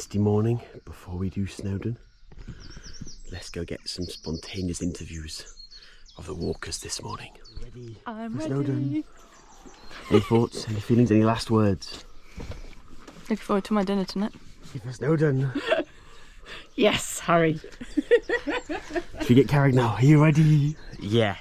misty morning before we do Snowdon. Let's go get some spontaneous interviews of the walkers this morning. Ready I'm for ready. Snowdon? Any thoughts, any feelings, any last words? Looking forward to my dinner tonight. Ready for Snowdon? Yes, Harry. Should we get Carreg now? Are you ready? Yes.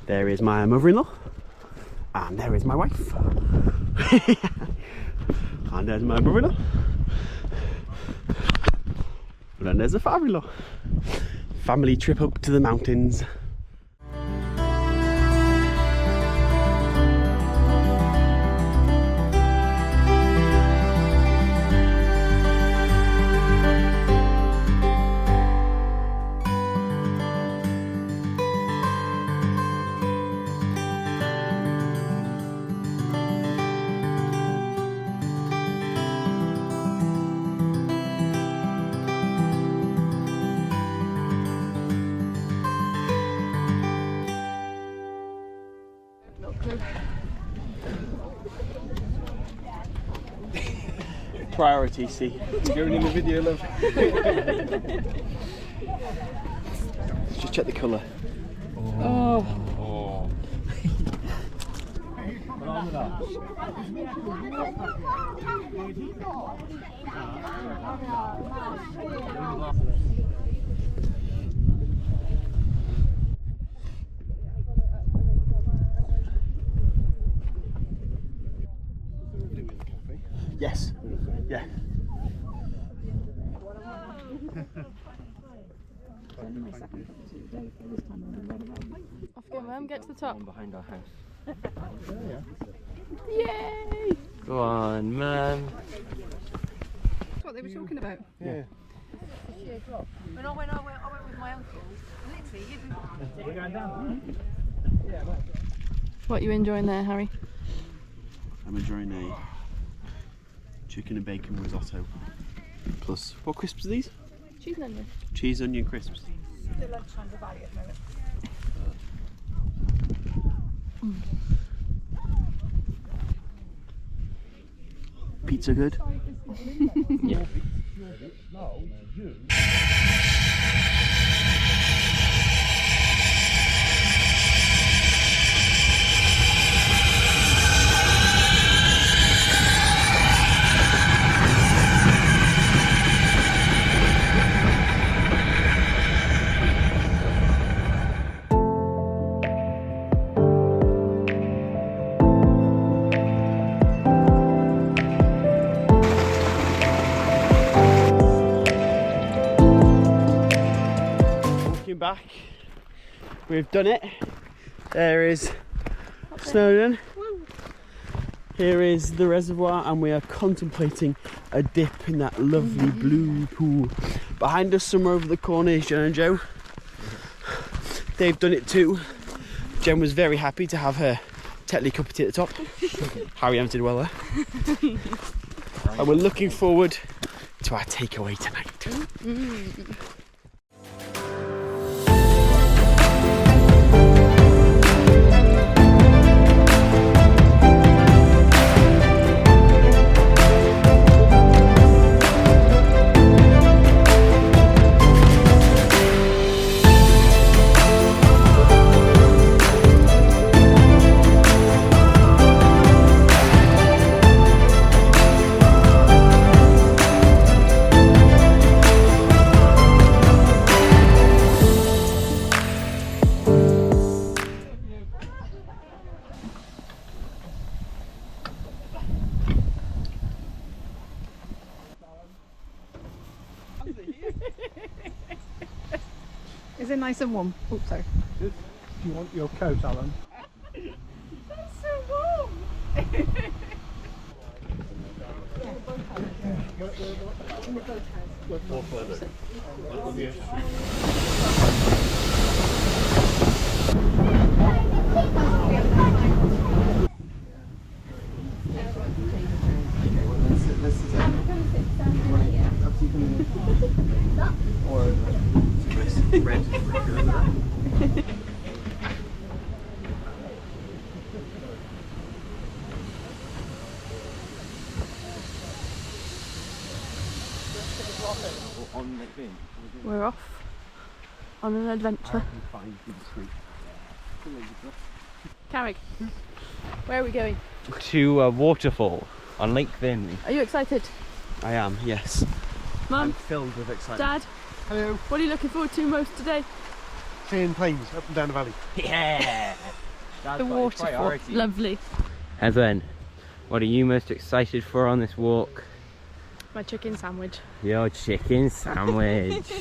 There is my mother-in-law, and there is my wife, and there's my brother-in-law, and then there's the father-in-law. Family trip up to the mountains. Priority, see. Going in the video, love. Let's just check the colour. Oh. Yes. Yeah. Off you go, Mum. Get to the top. One behind our house. Yay! Go on, Mum. That's what they were talking about. Yeah. When I went with my uncle, literally, What are you enjoying there, Harry? I'm enjoying a chicken and bacon risotto. Plus, what crisps are these? Cheese and onion. Cheese onion crisps. the lunchtime the valley at the moment. Pizza good? Yeah. Back, we've done it. There is Snowdon. Here is the reservoir, and we are contemplating a dip in that lovely blue pool. Behind us, somewhere over the corner, is Jen and Joe. They've done it too. Jen was very happy to have her Tetley cup of tea at the top. Harry did well there. And we're looking forward to our takeaway tonight. Is it nice and warm? Oh, sorry. Do you want your coat, Alan? That's so warm. We're off on an adventure. Carreg, where are we going? To a waterfall on Lake Llyn. Are you excited? I am, yes. I'm Mum, filled with excitement. Dad, Hello. what are you looking forward to most today? Seeing planes up and down the valley. Yeah! The waterfall. Lovely. Evan, what are you most excited for on this walk? My chicken sandwich. Your chicken sandwich.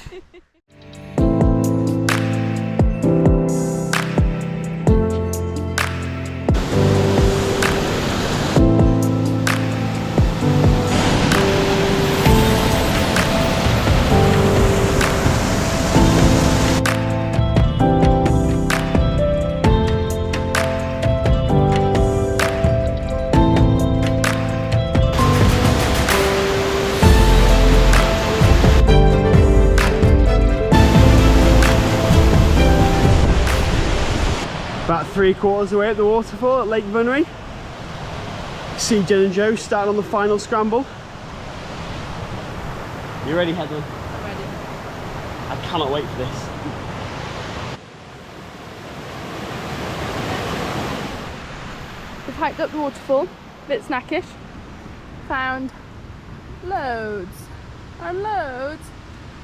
About 3/4 away at the waterfall at Lake Vunry. See Jen and Joe starting on the final scramble. You ready, Heather? I'm ready. I cannot wait for this. We've hiked up the waterfall, a bit snackish. Found loads and loads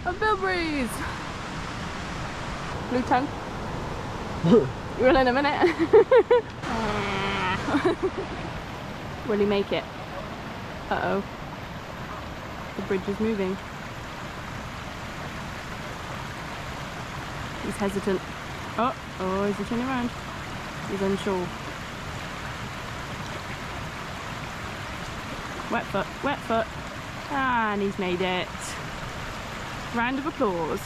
of bilberries. Blue tongue. You will in a minute. Will he make it? Uh-oh. The bridge is moving. He's hesitant. Oh, is he turning around? He's unsure. Wet foot, wet foot. And he's made it. Round of applause.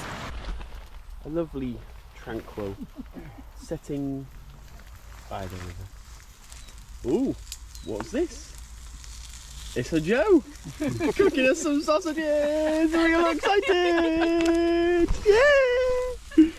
A lovely, tranquil setting by the river. Ooh, what's this? It's a Joe cooking us some sausages. We're all excited! Yay!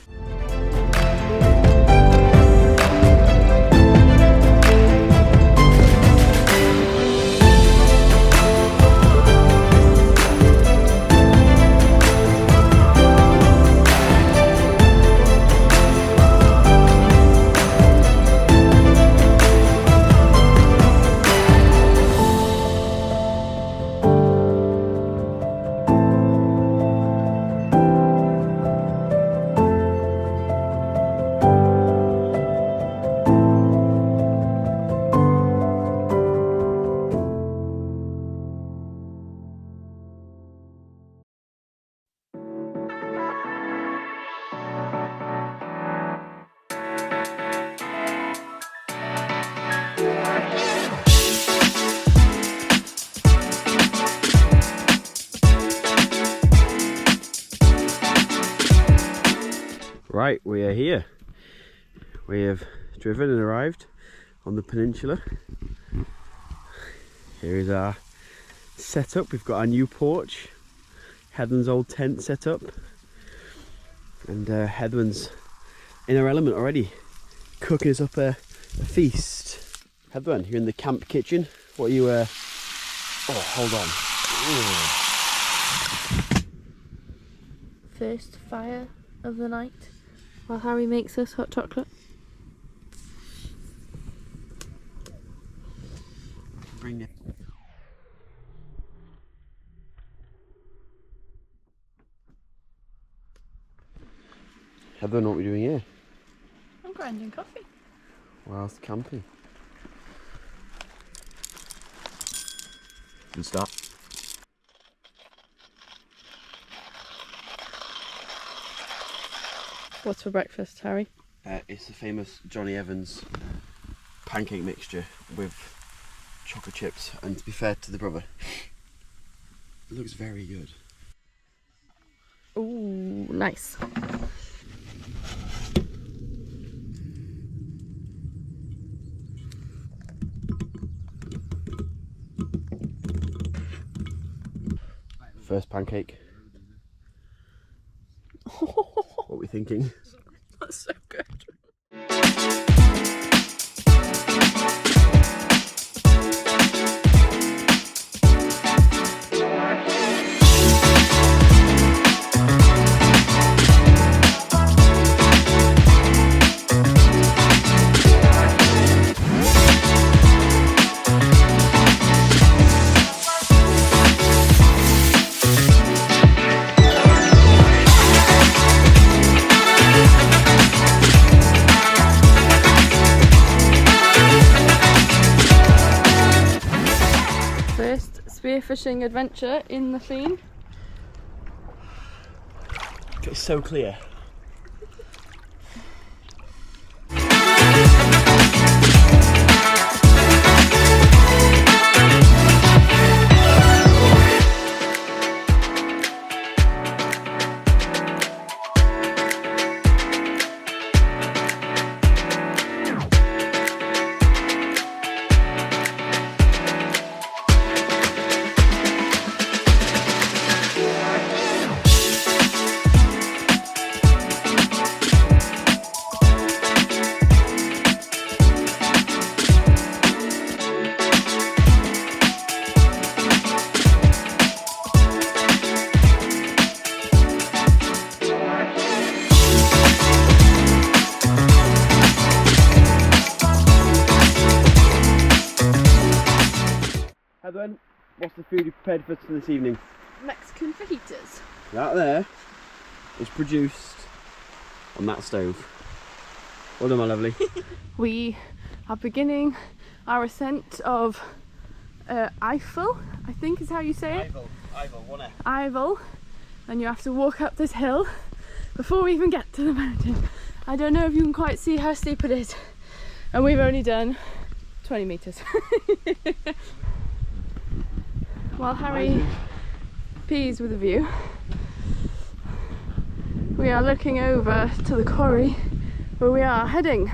Right, we are here. We have driven and arrived on the peninsula. Here is our setup. We've got our new porch, Heather's old tent set up, and Heather's in her element already, cooking us up a feast. Heather, you're in the camp kitchen. What are you? Oh, hold on. First fire of the night while Harry makes us hot chocolate. Bring it. Heather, what are we doing here? I'm grinding coffee. Whilst camping. Good start. What's for breakfast, Harry? It's the famous Johnny Evans pancake mixture with chocolate chips, and to be fair to the brother, it looks very good. Ooh, nice. First pancake. What are we thinking? That's so good. Spearfishing adventure in the Llyn. It's so clear. Edwin, what's the food you prepared for us this evening? Mexican fajitas. That there is produced on that stove. Well done, my lovely. We are beginning our ascent of Eiffel, I think is how you say it. Eiffel, one F. Eiffel. And you have to walk up this hill before we even get to the mountain. I don't know if you can quite see how steep it is. And we've only done 20 metres. While Harry pees with a view, we are looking over to the quarry where we are heading.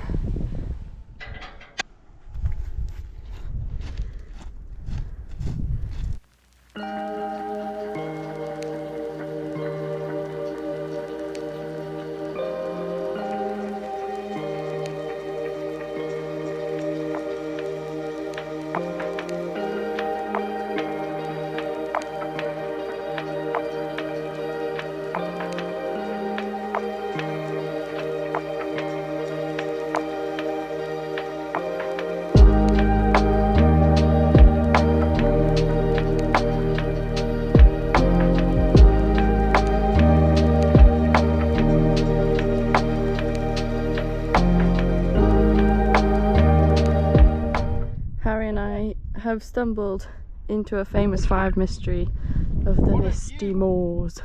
Have stumbled into a famous 5 mystery of the misty moors.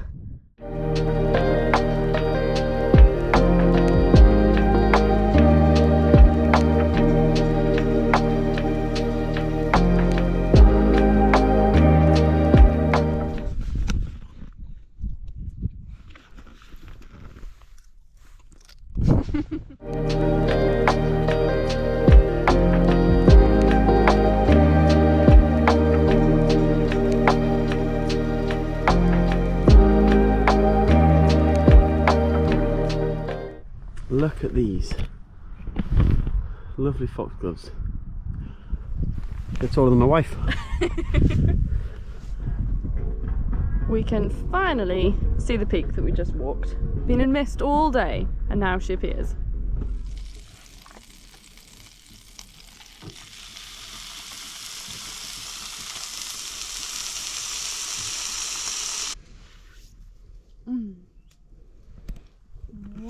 Look at these lovely foxgloves. They're taller than my wife. We can finally see the peak that we just walked. Been in mist all day and now she appears.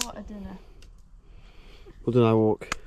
What a dinner. Well done, I walk.